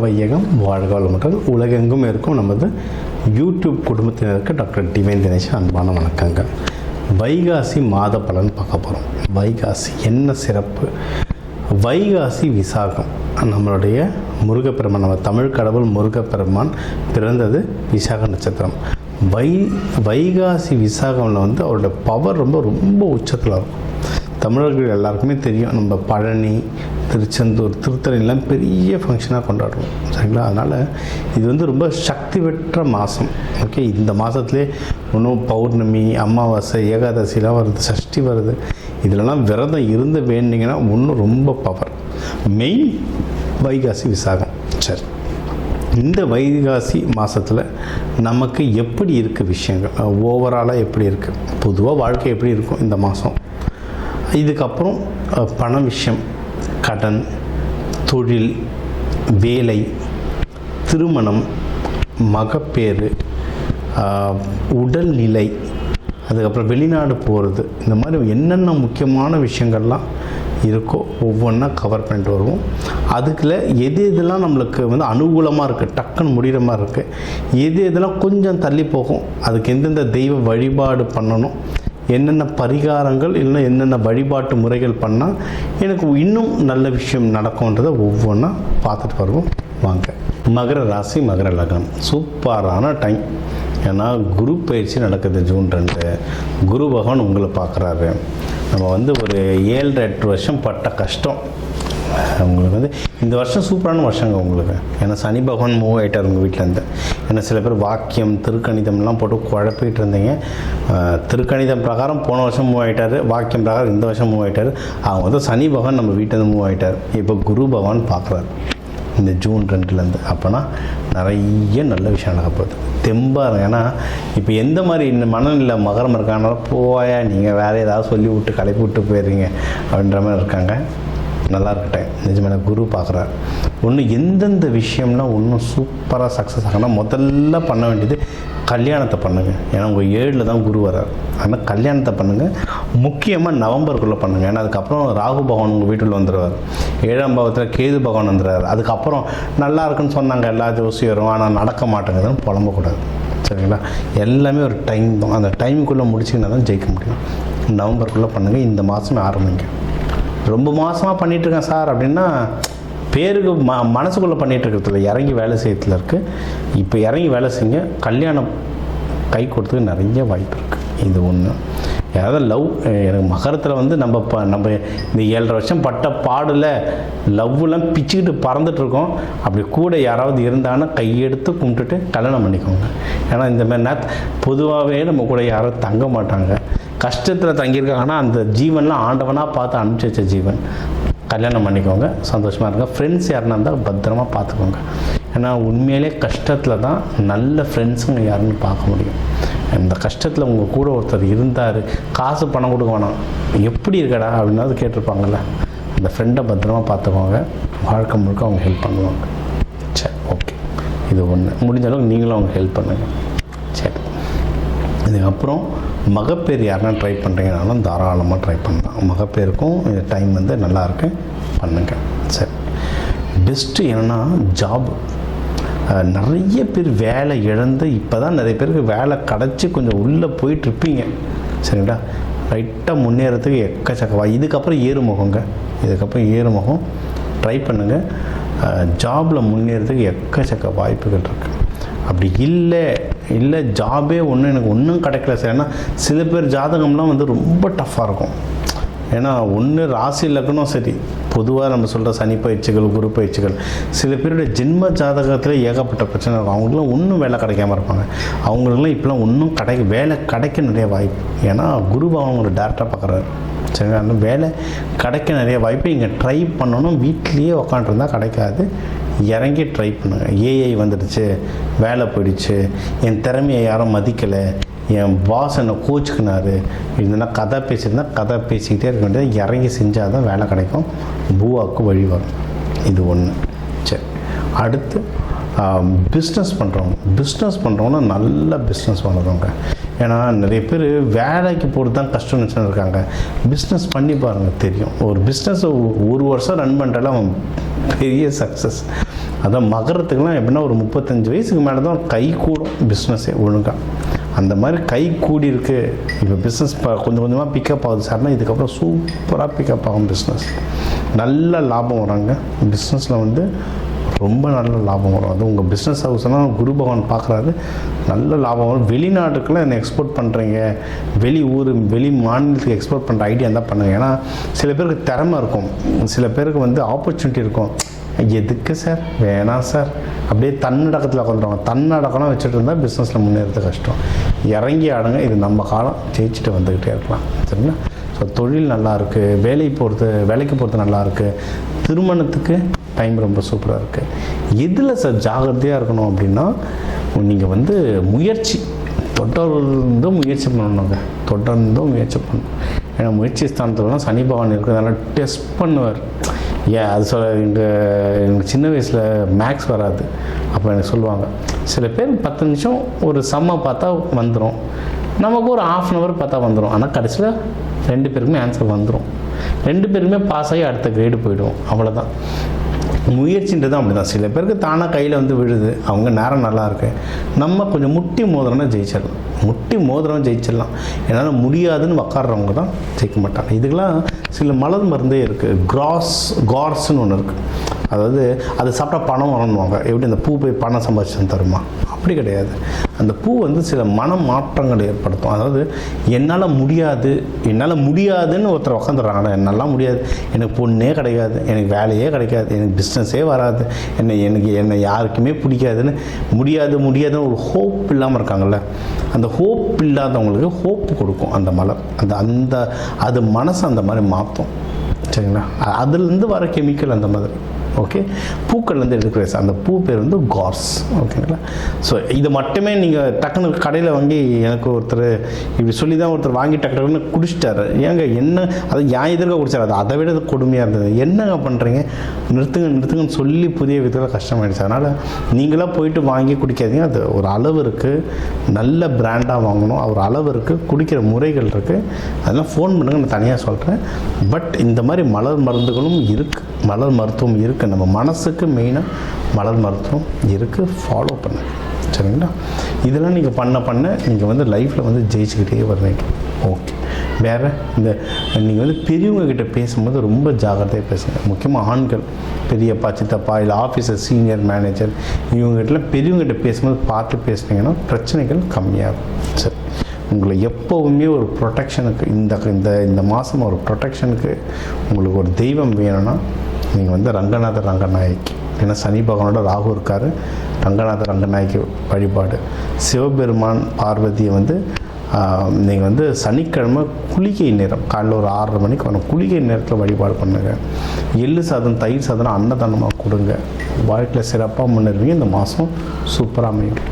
வையகம் வாழ்க வளமுடன். உலகெங்கும் இருக்கும் நமது யூடியூப் குடும்பத்தினருக்கு டாக்டர் டிவைன் தினேஷ் அன்பான வணக்கங்கள். வைகாசி மாத பலன் பார்க்க போகிறோம். வைகாசி என்ன சிறப்பு? வைகாசி விசாகம். நம்மளுடைய முருகப்பெருமான், நம்ம தமிழ் கடவுள் முருகப்பெருமான் பிறந்தது விசாக நட்சத்திரம். வைகாசி விசாகமில் அவரோட பவர் ரொம்ப உச்சத்தில் இருக்கும். தமிழர்கள் எல்லாருக்குமே தெரியும், நம்ம பழனி, திருச்செந்தூர், திருத்தணிலாம் பெரிய ஃபங்க்ஷனாக கொண்டாடுவோம், சரிங்களா? அதனால் இது ரொம்ப சக்தி பெற்ற மாதம். ஓகே, இந்த மாதத்துலேயே இன்னும் பௌர்ணமி, அமாவாசை, ஏகாதசிலாம் வருது, சஷ்டி வருது. இதிலலாம் விரதம் இருந்து வேண்டிங்கன்னா இன்னும் ரொம்ப பவர். மெயின் வைகாசி விசாகம். சரி, இந்த வைகாசி மாதத்தில் நமக்கு எப்படி இருக்குது விஷயங்கள், ஓவராலாக எப்படி இருக்குது, பொதுவாக வாழ்க்கை எப்படி இருக்கும் இந்த மாதம், இதுக்கப்புறம் பண விஷயம், கடன், தொழில், வேலை, திருமணம், மகப்பேறு, உடல்நிலை, அதுக்கப்புறம் வெளிநாடு போகிறது, இந்த மாதிரி என்னென்ன முக்கியமான விஷயங்கள்லாம் இருக்கோ ஒவ்வொன்றா கவர் பண்ணிட்டு வருவோம். அதுக்குள்ள எது எதெல்லாம் நம்மளுக்கு அனுகூலமாக இருக்குது, டக்குன்னு முடிகிற மாதிரி இருக்குது, எது எதெல்லாம் கொஞ்சம் தள்ளி போகும், அதுக்கு எந்தெந்த தெய்வ வழிபாடு பண்ணணும், என்னென்ன பரிகாரங்கள் இல்லைன்னா என்னென்ன வழிபாட்டு முறைகள் பண்ணால் எனக்கு இன்னும் நல்ல விஷயம் நடக்கும்ன்றதை ஒவ்வொன்றா பார்த்துட்டு வருவோம். வாங்க. மகர ராசி, மகர லக்னம் சூப்பரான டைம். ஏன்னா குரு பயிற்சி நடக்குது ஜூன் 2. குரு பகவான் உங்களை பார்க்குறாரு. நம்ம ஒரு 7-8 வருஷம் பட்ட கஷ்டம் உங்களுக்கு இந்த வருஷம் சூப்பரான வருஷங்க உங்களுக்கு. ஏன்னா சனி பகவான் மூவ் ஆகிட்டார் உங்கள் வீட்டிலேருந்து. ஏன்னா சில பேர் வாக்கியம், திருக்கணிதம்லாம் போட்டு குழப்பிட்டு இருந்தீங்க. திருக்கணிதம் பிரகாரம் போன வருஷம் மூவ் ஆகிட்டார், வாக்கியம் பிரகாரம் இந்த வருஷம் மூவ் ஆகிட்டார். அவங்க சனி பகவான் நம்ம வீட்டிலேருந்து மூவ் ஆகிட்டார். இப்போ குரு பகவான் பார்க்குறாரு இந்த ஜூன் 2லேருந்து. அப்போனா நிறைய நல்ல விஷயம் நடக்க போகுது. தெம்பாருங்க. ஏன்னா இப்போ எந்த மாதிரி இந்த மனநிலை மகரம் இருக்காங்கனால போயா நீங்கள் வேறு ஏதாவது சொல்லி விட்டு கலப்பி விட்டு போயிடுறீங்க அப்படின்ற மாதிரி இருக்காங்க. நல்லா இருக்கட்டேன். நிஜமான குரு பார்க்குறாரு. எந்தெந்த விஷயம்லாம் இன்னும் சூப்பராக சக்ஸஸ் ஆகணும், முதல்ல பண்ண வேண்டியது கல்யாணத்தை பண்ணுங்கள். ஏன்னா உங்கள் 7ல் தான் குரு வர்றார். ஆனால் கல்யாணத்தை பண்ணுங்கள். முக்கியமாக நவம்பருக்குள்ளே பண்ணுங்கள். ஏன்னா அதுக்கப்புறம் ராகு பகவான் உங்கள் வீட்டில் வந்துடுவார். 7ஆம் பாவத்தில் கேது பகவான் வந்துடுறாரு. அதுக்கப்புறம் நல்லா இருக்குன்னு சொன்னாங்க எல்லா ஜோசியரும், ஆனால் நடக்க மாட்டேங்குதுன்னு புலம்பக்கூடாது, சரிங்களா? எல்லாமே ஒரு டைம் தான். அந்த டைமுக்குள்ளே முடிச்சிங்கன்னா தான் ஜெயிக்க முடியும். நவம்பருக்குள்ளே பண்ணுங்கள். இந்த மாதமே ஆரம்பிங்க. ரொம்ப மாதமாக பண்ணிகிட்ருக்கேன் சார் அப்படின்னா பேருக்கு மனசுக்குள்ளே பண்ணிகிட்ருக்கிறதுல இறங்கி வேலை செய்யறதுல இருக்குது. இப்போ இறங்கி வேலை செய்யுங்க. கல்யாணம் கை கொடுத்துக்கு நிறைய வாய்ப்பு இருக்குது. இது ஒன்று. ஏதாவது லவ், எனக்கு மகரத்தில் நம்ம இந்த 7.5 வருஷம் பட்ட பாடில் லவ்லாம் பிச்சுக்கிட்டு பறந்துட்டுருக்கோம். அப்படி கூட யாராவது இருந்தாங்கன்னா கையெடுத்து கும்பிட்டுட்டு கல்யாணம் பண்ணிக்கோங்க. ஏன்னா இந்த மாதிரி பொதுவாகவே நம்ம கூட யாரும் தங்க மாட்டாங்க, கஷ்டத்தில் தங்கியிருக்காங்கன்னா அந்த ஜீவன்லாம் ஆண்டவனாக பார்த்து அனுப்பிச்சி வச்ச ஜீவன். கல்யாணம் பண்ணிக்கோங்க, சந்தோஷமாக இருங்க. ஃப்ரெண்ட்ஸ் யாருன்னா இருந்தால் பத்திரமா பார்த்துக்கோங்க. ஏன்னா உண்மையிலே கஷ்டத்தில் தான் நல்ல ஃப்ரெண்ட்ஸுங்க யாருன்னு பார்க்க முடியும். இந்த கஷ்டத்தில் உங்கள் கூட ஒருத்தர் இருந்தார், காசு பணம் கொடுக்க வேணாம், எப்படி இருக்கடா அப்படின்னாவது கேட்டிருப்பாங்கள்ல, அந்த ஃப்ரெண்டை பத்திரமா பார்த்துக்கோங்க. வாழ்க்கை முழுக்க அவங்க ஹெல்ப் பண்ணுவாங்க. சரி, ஓகே. இது ஒன்று. முடிஞ்ச அளவுக்கு நீங்களும் அவங்க ஹெல்ப் பண்ணுங்கள். சரி, இதுக்கப்புறம் மகப்பேறு யாருன்னா ட்ரை பண்ணுறீங்கனாலும் தாராளமாக ட்ரை பண்ணலாம். மகப்பேருக்கும் இந்த டைம் நல்லாயிருக்கு, பண்ணுங்கள். சரி, பெஸ்ட்டு என்னென்னா ஜாப். நிறைய பேர் வேலை இழந்து இப்போ தான் நிறைய பேருக்கு வேலை கிடச்சி கொஞ்சம் உள்ளே போயிட்டுருப்பீங்க, சரிங்களா? ரைட்டாக முன்னேறதுக்கு எக்கச்சக்கவா. இதுக்கப்புறம் ஏறுமுகங்க. இதுக்கப்புறம் ஏறுமுகம் ட்ரை பண்ணுங்கள். ஜாபில் முன்னேறதுக்கு எக்கச்சக்க வாய்ப்புகள் இருக்குது. அப்படி இல்லை ஜாபே எனக்கு ஒன்றும் கிடைக்கல சார். ஏன்னா சில பேர் ஜாதகம்லாம் ரொம்ப டஃப்பாக இருக்கும். ஏன்னா ராசி லக்னம் சரி, பொதுவாக நம்ம சொல்கிற சனி பயிற்சிகள், குரு பயிற்சிகள், சில பேருடைய ஜென்ம ஜாதகத்தில் ஏகப்பட்ட பிரச்சனை இருக்கும். அவங்களுக்குலாம் ஒன்றும் வேலை கிடைக்காம இருப்பாங்க. அவங்களுக்குலாம் இப்போலாம் ஒன்றும் வேலை கிடைக்க நிறைய வாய்ப்பு. ஏன்னா குரு அவங்களை டேரெக்டாக பார்க்குறாரு, சரிங்களா? அந்த வேலை கிடைக்க நிறைய வாய்ப்பு. இங்கே ட்ரை பண்ணணும். வீட்லேயே உக்காண்டிருந்தால் கிடைக்காது. இறங்கி ட்ரை பண்ணுங்கள். ஏஐ வந்துடுச்சு, வேலை போயிடுச்சு, என் திறமையை யாரும் மதிக்கலை, என் பாஸ் என்னை கோச்சுக்கினாரு, இல்லைன்னா கதை பேசியிருந்தால் கதை பேசிக்கிட்டே இருக்க வேண்டியது. இறங்கி செஞ்சால் தான் வேலை கிடைக்கும், பூவாவுக்கு வழி வரும். இது ஒன்று. சரி, அடுத்து பிஸ்னஸ் பண்ணுறவங்க நல்ல பிஸ்னஸ் பண்ணுறவங்க. ஏன்னா நிறைய பேர் வேலைக்கு போகிறது தான் கஷ்டம் நினச்சின்னு இருக்காங்க. பிஸ்னஸ் பண்ணி பாருங்கள், தெரியும். ஒரு பிஸ்னஸை 1 வருஷம் ரன் பண்ணுறல அவன் பெரிய சக்ஸஸ். அதான் மகரத்துக்குலாம் எப்படின்னா ஒரு 35 வயசுக்கு மேலே தான் கை கூடும் பிஸ்னஸே ஒழுங்காக. அந்த மாதிரி கை கூடி இருக்குது. இப்போ பிஸ்னஸ் கொஞ்சம் கொஞ்சமாக பிக்கப் ஆகுது சார்னா இதுக்கப்புறம் சூப்பராக பிக்கப் ஆகும் பிஸ்னஸ். நல்ல லாபம் வராங்க பிஸ்னஸில் வந்து, ரொம்ப நல்ல லாபம் வரும். அது உங்கள் பிஸ்னஸ் ஹவுஸ்லாம் குரு பகவான் பார்க்குறாரு, நல்ல லாபம் வரும். வெளிநாட்டுக்குலாம் என்ன எக்ஸ்போர்ட் பண்ணுறீங்க, வெளி மாநிலத்துக்கு எக்ஸ்போர்ட் பண்ணுற ஐடியா இருந்தால் பண்ணுங்கள். ஏன்னா சில பேருக்கு திறமை இருக்கும், சில பேருக்கு வந்து ஆப்பர்ச்சுனிட்டி இருக்கும். எதுக்கு சார், வேணாம் சார், அப்படியே தன்னடக்கத்தில் உட்காந்துருவாங்க. தன்னடக்கம்லாம் வச்சுட்டு இருந்தால் பிஸ்னஸில் முன்னேறது கஷ்டம். இறங்கி ஆடுங்க, இது நம்ம காலம், ஜெயிச்சுட்டு வந்துக்கிட்டே இருக்கலாம். சரிங்களா? ஸோ தொழில் நல்லாயிருக்கு, வேலைக்கு போகிறது நல்லாயிருக்கு, திருமணத்துக்கு டைம் ரொம்ப சூப்பராக இருக்குது. எதில் சார் ஜாகிரதையாக இருக்கணும் அப்படின்னா, நீங்கள் வந்து தொடர்ந்தும் முயற்சி பண்ணணுங்க, தொடர்ந்தும் முயற்சி பண்ணணும். ஏன்னா முயற்சி ஸ்தானத்துலலாம் சனி பகவான் இருக்கிறதுனால டெஸ்ட் பண்ணுவார். ஏன் அது எனக்கு சின்ன வயசில் மேக்ஸ் வராது, அப்போ எனக்கு சொல்லுவாங்க, சில பேர் 10 நிமிஷம் ஒரு சம்மை பார்த்தா வந்துடும், நமக்கு ஒரு 1/2 hour பார்த்தா வந்துடும். ஆனால் கடைசியில் 2 பேருக்குமே ஆன்சர் வந்துடும், 2 பேருமே பாஸ் ஆகி அடுத்த கிரேடு போய்டும். அவ்வளோதான். முயற்சின்றது அப்படி தான். சில பேருக்கு தானாக கையில் வந்து விழுது, அவங்க நேரம் நல்லா இருக்கு. நம்ம கொஞ்சம் முட்டி மோதிரம்னா ஜெயிச்சிடலாம். என்னால் முடியாதுன்னு உக்காடுறவங்க தான் ஜெயிக்க மாட்டாங்க. இதுக்கெல்லாம் சில மலர் மருந்தே இருக்குது. கார்ஸ்ன்னு ஒன்று இருக்குது. அதாவது அது சாப்பிட்டா பணம் வரணுவாங்க. எப்படி அந்த பூ போய் பணம் சம்பாதிச்சு தருமா? அப்படி கிடையாது. அந்த பூ வந்து சில மன மாற்றங்கள் ஏற்படுத்தும். அதாவது என்னால் முடியாதுன்னு ஒருத்தர் உட்காந்துடுறாங்க. என்னால் முடியாது, எனக்கு பொண்ணே கிடைக்காது, எனக்கு வேலையே கிடைக்காது, எனக்கு பிஸ்னஸே வராது, என்னை யாருக்குமே பிடிக்காதுன்னு முடியாதுன்னு ஒரு ஹோப் இல்லாமல் இருக்காங்கள்ல, அந்த ஹோப் இல்லாதவங்களுக்கு ஹோப் கொடுக்கும் அந்த மலர். அது மனசை அந்த மாதிரி மாற்றும். சரிங்களா? அதுலேருந்து வர கெமிக்கல் அந்த மாதிரி. ஓகே, பூக்கள்லேருந்து எடுக்கிற அந்த பூ பேர் வந்து கார்ஸ். ஓகேங்களா? ஸோ இது மட்டுமே நீங்கள் டக்குன்னு கடையில் வாங்கி, எனக்கு ஒருத்தர் இப்படி சொல்லி தான் ஒருத்தர் வாங்கி டக்குன்னு குடிச்சிட்டாரு. என்ன அது ஏன் எதிர்க்க குடிச்சார், அது அதை விட கொடுமையாக இருந்தது. என்னங்க பண்ணுறீங்க, நிறுத்துங்கன்னு சொல்லி புதிய விதத்தில் கஷ்டமாயிடுச்சு. அதனால் நீங்களாக போயிட்டு வாங்கி குடிக்காதீங்க. அது ஒரு அளவு இருக்குது, நல்ல பிராண்டாக வாங்கணும், ஒரு அளவு இருக்குது, குடிக்கிற முறைகள் இருக்குது. அதெல்லாம் ஃபோன் பண்ணுங்க, நான் தனியாக சொல்கிறேன். பட் இந்த மாதிரி மலர் மருந்துகளும் இருக்குது, மலர் மருத்துவம் இருக்குது. நம்ம மனசுக்கு மெயினாக மலர் மருத்துவம் இருக்குது, ஃபாலோ பண்ண. சரிங்களா? இதெல்லாம் நீங்கள் பண்ண நீங்கள் வந்து லைஃப்பில் வந்து ஜெயிச்சுக்கிட்டே வருவீங்க. ஓகே, வேறு நீங்கள் வந்து பெரியவங்கக்கிட்ட பேசும்போது ரொம்ப ஜாகிரதையாக பேசுங்க. முக்கியமாக ஆண்கள், பெரியப்பா, சித்தப்பா, இல்லை ஆஃபீஸர், சீனியர் மேனேஜர், இவங்ககிட்டலாம் பெரியவங்ககிட்ட பேசும்போது பார்த்து பேசுனீங்கன்னா பிரச்சனைகள் கம்மியாகும். சரி, உங்களை எப்போவுமே ஒரு ப்ரொடெக்ஷனுக்கு இந்த மாதம் ஒரு ப்ரொடெக்ஷனுக்கு உங்களுக்கு ஒரு தெய்வம் வேணும்னா நீங்கள் வந்து ரங்கநாயகி. ஏன்னா சனி பகவானோட ராகு இருக்கார். ரங்கநாயகி வழிபாடு, சிவபெருமான் பார்வதியை வந்து நீங்கள் வந்து சனிக்கிழமை குளிகை நேரம் காலையில் ஒரு 6:30 மணிக்கு வரணும். குளிகை நேரத்தில் வழிபாடு பண்ணுங்கள். எள்ளு சாதம், தயிர் சாதம் அன்னதானமாக கொடுங்க. வாழ்க்கையில் சிறப்பாக முன்னேறுவீங்க. இந்த மாதம் சூப்பராக அமையும்.